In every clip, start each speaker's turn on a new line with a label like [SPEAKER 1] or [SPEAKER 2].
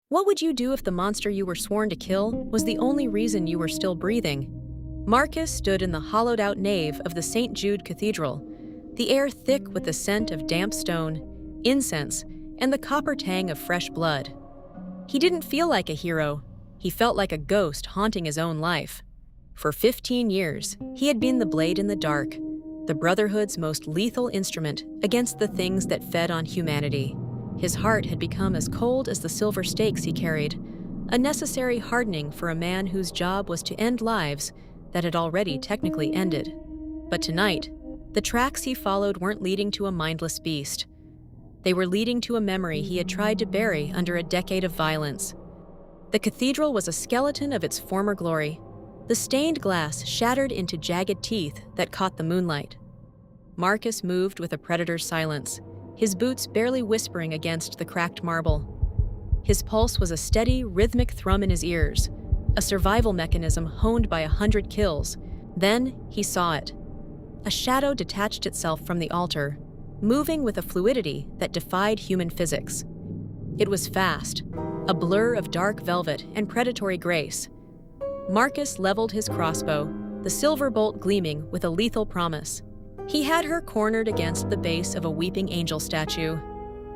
[SPEAKER 1] What would you do if the monster you were sworn to kill was the only reason you were still breathing? Marcus stood in the hollowed-out nave of the St. Jude Cathedral, the air thick with the scent of damp stone, incense, and the copper tang of fresh blood. He didn't feel like a hero. He felt like a ghost haunting his own life. For 15 years, he had been the blade in the dark, the Brotherhood's most lethal instrument against the things that fed on humanity. His heart had become as cold as the silver stakes he carried, a necessary hardening for a man whose job was to end lives that had already technically ended. But tonight, the tracks he followed weren't leading to a mindless beast. They were leading to a memory he had tried to bury under a decade of violence. The cathedral was a skeleton of its former glory, the stained glass shattered into jagged teeth that caught the moonlight. Marcus moved with a predator's silence, his boots barely whispering against the cracked marble. His pulse was a steady, rhythmic thrum in his ears, a survival mechanism honed by 100 kills. Then he saw it. A shadow detached itself from the altar, moving with a fluidity that defied human physics. It was fast, a blur of dark velvet and predatory grace. Marcus leveled his crossbow, the silver bolt gleaming with a lethal promise. He had her cornered against the base of a weeping angel statue.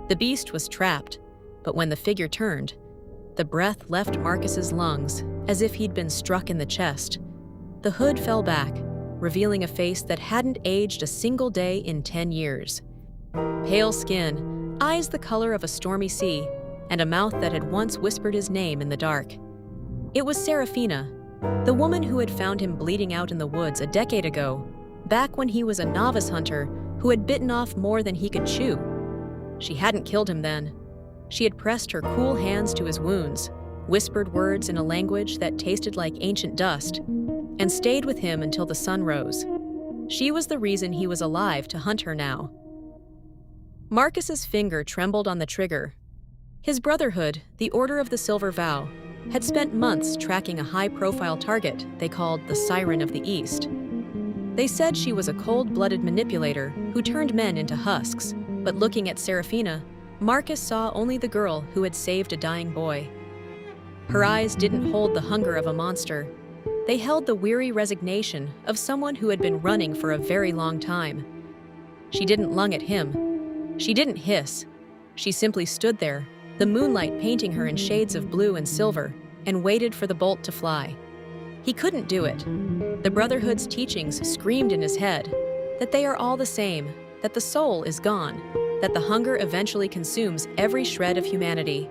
[SPEAKER 1] The beast was trapped, but when the figure turned, the breath left Marcus's lungs as if he'd been struck in the chest. The hood fell back, revealing a face that hadn't aged a single day in 10 years. Pale skin, eyes the color of a stormy sea, and a mouth that had once whispered his name in the dark. It was Seraphina, the woman who had found him bleeding out in the woods a decade ago, back when he was a novice hunter who had bitten off more than he could chew. She hadn't killed him then. She had pressed her cool hands to his wounds, whispered words in a language that tasted like ancient dust, and stayed with him until the sun rose. She was the reason he was alive to hunt her now. Marcus's finger trembled on the trigger. His Brotherhood, the Order of the Silver Vow, had spent months tracking a high-profile target they called the Siren of the East. They said she was a cold-blooded manipulator who turned men into husks, but looking at Seraphina, Marcus saw only the girl who had saved a dying boy. Her eyes didn't hold the hunger of a monster. They held the weary resignation of someone who had been running for a very long time. She didn't lung at him. She didn't hiss. She simply stood there, the moonlight painting her in shades of blue and silver, and waited for the bolt to fly. He couldn't do it. The Brotherhood's teachings screamed in his head that they are all the same, that the soul is gone, that the hunger eventually consumes every shred of humanity.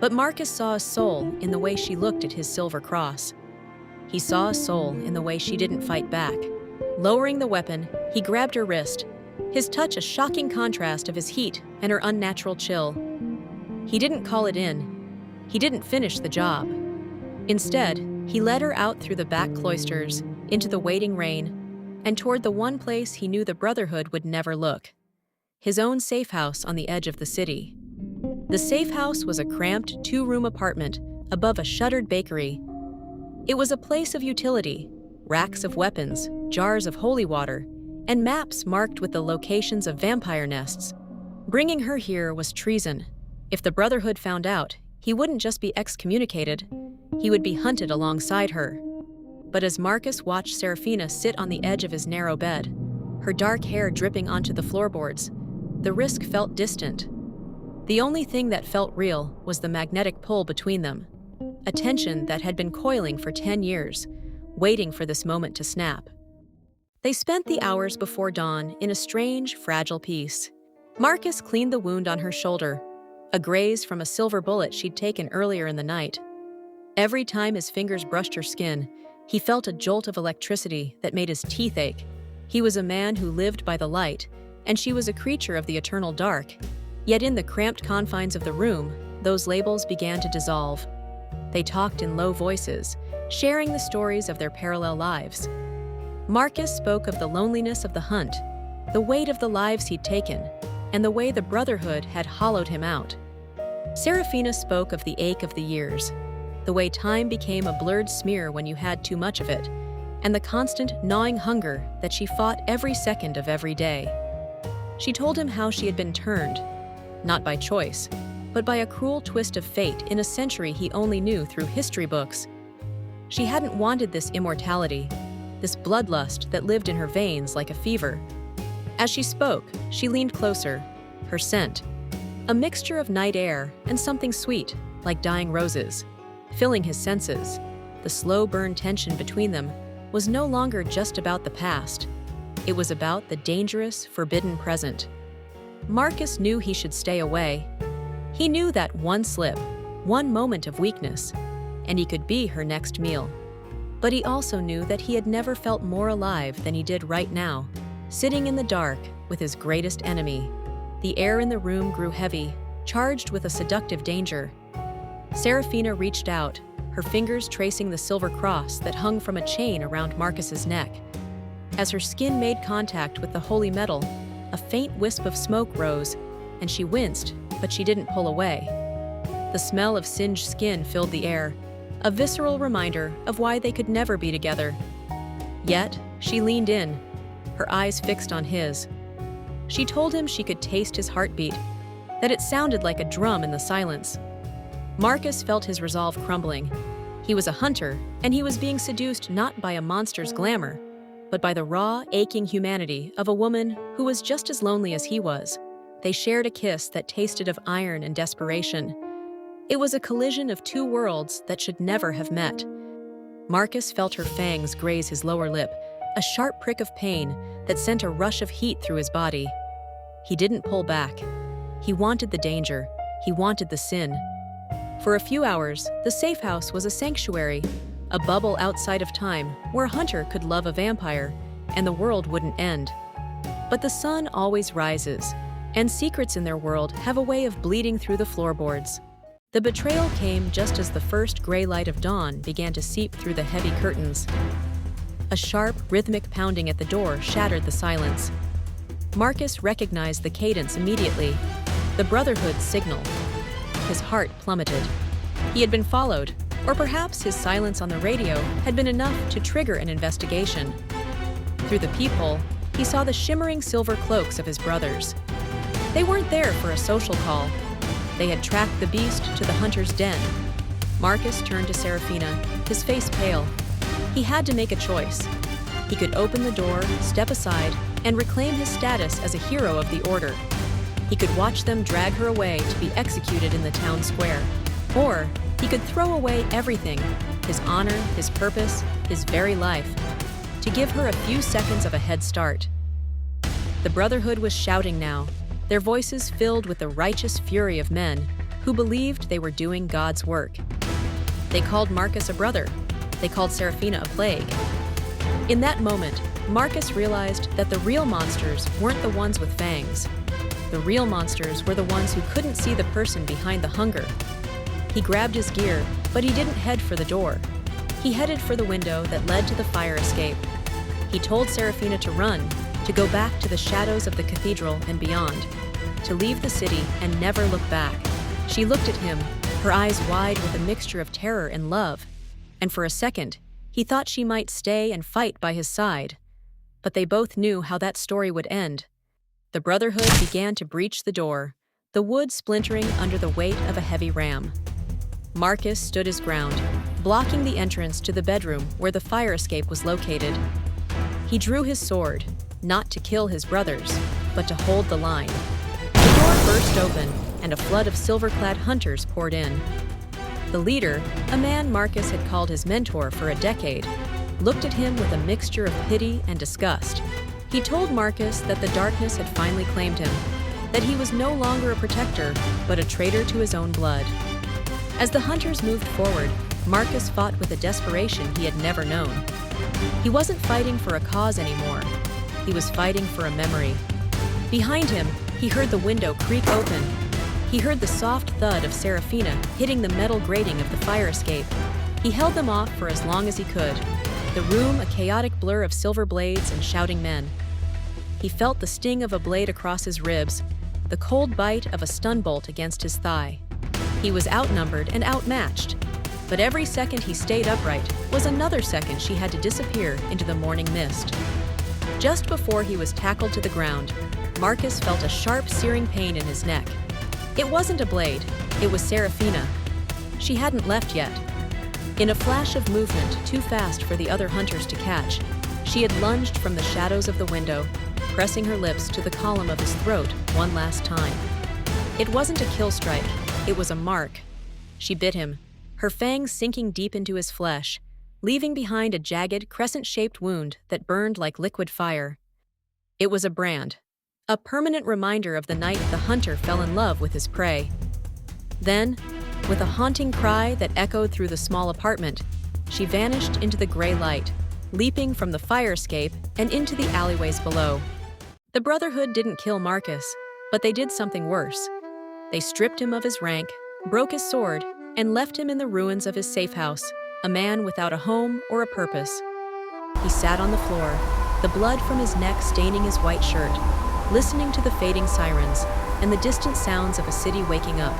[SPEAKER 1] But Marcus saw a soul in the way she looked at his silver cross. He saw a soul in the way she didn't fight back. Lowering the weapon, he grabbed her wrist, his touch a shocking contrast of his heat and her unnatural chill. He didn't call it in. He didn't finish the job. Instead, he led her out through the back cloisters, into the waiting rain, and toward the one place he knew the Brotherhood would never look: his own safe house on the edge of the city. The safe house was a cramped 2-room apartment above a shuttered bakery. It was a place of utility, racks of weapons, jars of holy water, and maps marked with the locations of vampire nests. Bringing her here was treason. If the Brotherhood found out, he wouldn't just be excommunicated, he would be hunted alongside her. But as Marcus watched Seraphina sit on the edge of his narrow bed, her dark hair dripping onto the floorboards, the risk felt distant. The only thing that felt real was the magnetic pull between them, a tension that had been coiling for 10 years, waiting for this moment to snap. They spent the hours before dawn in a strange, fragile peace. Marcus cleaned the wound on her shoulder, a graze from a silver bullet she'd taken earlier in the night. Every time his fingers brushed her skin, he felt a jolt of electricity that made his teeth ache. He was a man who lived by the light, and she was a creature of the eternal dark. Yet in the cramped confines of the room, those labels began to dissolve. They talked in low voices, sharing the stories of their parallel lives. Marcus spoke of the loneliness of the hunt, the weight of the lives he'd taken, and the way the Brotherhood had hollowed him out. Seraphina spoke of the ache of the years, the way time became a blurred smear when you had too much of it, and the constant gnawing hunger that she fought every second of every day. She told him how she had been turned, not by choice, but by a cruel twist of fate in a century he only knew through history books. She hadn't wanted this immortality, this bloodlust that lived in her veins like a fever. As she spoke, she leaned closer, her scent, a mixture of night air and something sweet, like dying roses, filling his senses. The slow burn tension between them was no longer just about the past. It was about the dangerous, forbidden present. Marcus knew he should stay away. He knew that one slip, one moment of weakness, and he could be her next meal. But he also knew that he had never felt more alive than he did right now, sitting in the dark with his greatest enemy. The air in the room grew heavy, charged with a seductive danger. Serafina reached out, her fingers tracing the silver cross that hung from a chain around Marcus's neck. As her skin made contact with the holy metal, a faint wisp of smoke rose, and she winced, but she didn't pull away. The smell of singed skin filled the air, a visceral reminder of why they could never be together. Yet, she leaned in, her eyes fixed on his. She told him she could taste his heartbeat, that it sounded like a drum in the silence. Marcus felt his resolve crumbling. He was a hunter, and he was being seduced not by a monster's glamour, but by the raw, aching humanity of a woman who was just as lonely as he was. They shared a kiss that tasted of iron and desperation. It was a collision of two worlds that should never have met. Marcus felt her fangs graze his lower lip, a sharp prick of pain that sent a rush of heat through his body. He didn't pull back. He wanted the danger. He wanted the sin. For a few hours, the safe house was a sanctuary, a bubble outside of time where a hunter could love a vampire and the world wouldn't end. But the sun always rises, and secrets in their world have a way of bleeding through the floorboards. The betrayal came just as the first gray light of dawn began to seep through the heavy curtains. A sharp, rhythmic pounding at the door shattered the silence. Marcus recognized the cadence immediately, the Brotherhood's signal. His heart plummeted. He had been followed, or perhaps his silence on the radio had been enough to trigger an investigation. Through the peephole, he saw the shimmering silver cloaks of his brothers. They weren't there for a social call. They had tracked the beast to the hunter's den. Marcus turned to Serafina, his face pale. He had to make a choice. He could open the door, step aside, and reclaim his status as a hero of the Order. He could watch them drag her away to be executed in the town square. Or he could throw away everything, his honor, his purpose, his very life, to give her a few seconds of a head start. The Brotherhood was shouting now, their voices filled with the righteous fury of men who believed they were doing God's work. They called Marcus a brother. They called Serafina a plague. In that moment, Marcus realized that the real monsters weren't the ones with fangs. The real monsters were the ones who couldn't see the person behind the hunger. He grabbed his gear, but he didn't head for the door. He headed for the window that led to the fire escape. He told Serafina to run, to go back to the shadows of the cathedral and beyond, to leave the city and never look back. She looked at him, her eyes wide with a mixture of terror and love, and for a second, he thought she might stay and fight by his side. But they both knew how that story would end. The Brotherhood began to breach the door, the wood splintering under the weight of a heavy ram. Marcus stood his ground, blocking the entrance to the bedroom where the fire escape was located. He drew his sword, not to kill his brothers, but to hold the line. The door burst open, and a flood of silver-clad hunters poured in. The leader, a man Marcus had called his mentor for a decade, looked at him with a mixture of pity and disgust. He told Marcus that the darkness had finally claimed him, that he was no longer a protector, but a traitor to his own blood. As the hunters moved forward, Marcus fought with a desperation he had never known. He wasn't fighting for a cause anymore. He was fighting for a memory. Behind him, he heard the window creak open. He heard the soft thud of Serafina hitting the metal grating of the fire escape. He held them off for as long as he could, the room a chaotic blur of silver blades and shouting men. He felt the sting of a blade across his ribs, the cold bite of a stun bolt against his thigh. He was outnumbered and outmatched, but every second he stayed upright was another second she had to disappear into the morning mist. Just before he was tackled to the ground, Marcus felt a sharp, searing pain in his neck. It wasn't a blade, it was Serafina. She hadn't left yet. In a flash of movement too fast for the other hunters to catch, she had lunged from the shadows of the window, pressing her lips to the column of his throat one last time. It wasn't a kill strike, it was a mark. She bit him, her fangs sinking deep into his flesh, leaving behind a jagged, crescent-shaped wound that burned like liquid fire. It was a brand, a permanent reminder of the night the hunter fell in love with his prey. Then, with a haunting cry that echoed through the small apartment, she vanished into the gray light, leaping from the fire escape and into the alleyways below. The Brotherhood didn't kill Marcus, but they did something worse. They stripped him of his rank, broke his sword, and left him in the ruins of his safe house, a man without a home or a purpose. He sat on the floor, the blood from his neck staining his white shirt, listening to the fading sirens and the distant sounds of a city waking up.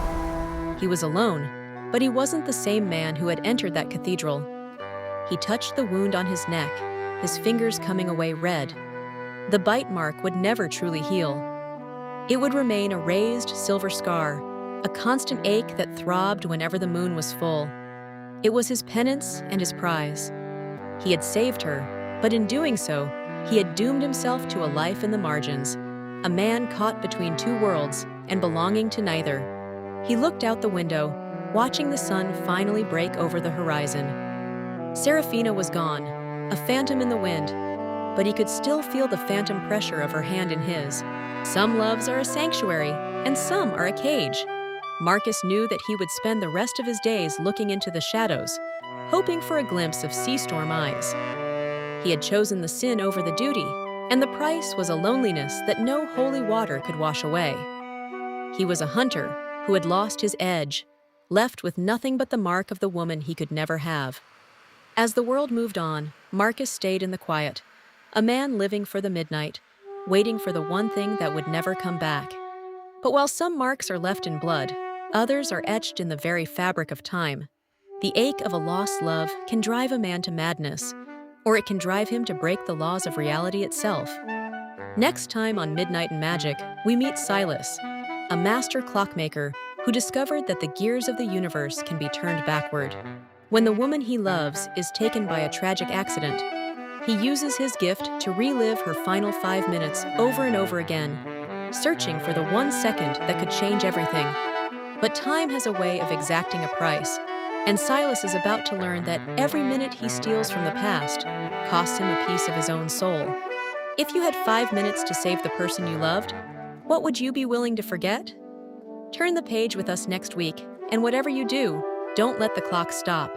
[SPEAKER 1] He was alone, but he wasn't the same man who had entered that cathedral. He touched the wound on his neck, his fingers coming away red. The bite mark would never truly heal. It would remain a raised silver scar, a constant ache that throbbed whenever the moon was full. It was his penance and his prize. He had saved her, but in doing so, he had doomed himself to a life in the margins, a man caught between two worlds and belonging to neither. He looked out the window, watching the sun finally break over the horizon. Serafina was gone, a phantom in the wind, but he could still feel the phantom pressure of her hand in his. Some loves are a sanctuary, and some are a cage. Marcus knew that he would spend the rest of his days looking into the shadows, hoping for a glimpse of sea storm eyes. He had chosen the sin over the duty, and the price was a loneliness that no holy water could wash away. He was a hunter who had lost his edge, left with nothing but the mark of the woman he could never have. As the world moved on, Marcus stayed in the quiet, a man living for the midnight, waiting for the one thing that would never come back. But while some marks are left in blood, others are etched in the very fabric of time. The ache of a lost love can drive a man to madness, or it can drive him to break the laws of reality itself. Next time on Midnight and Magic, we meet Silas, a master clockmaker who discovered that the gears of the universe can be turned backward. When the woman he loves is taken by a tragic accident, he uses his gift to relive her final 5 minutes over and over again, searching for the 1 second that could change everything. But time has a way of exacting a price, and Silas is about to learn that every minute he steals from the past costs him a piece of his own soul. If you had 5 minutes to save the person you loved, what would you be willing to forget? Turn the page with us next week, and whatever you do, don't let the clock stop.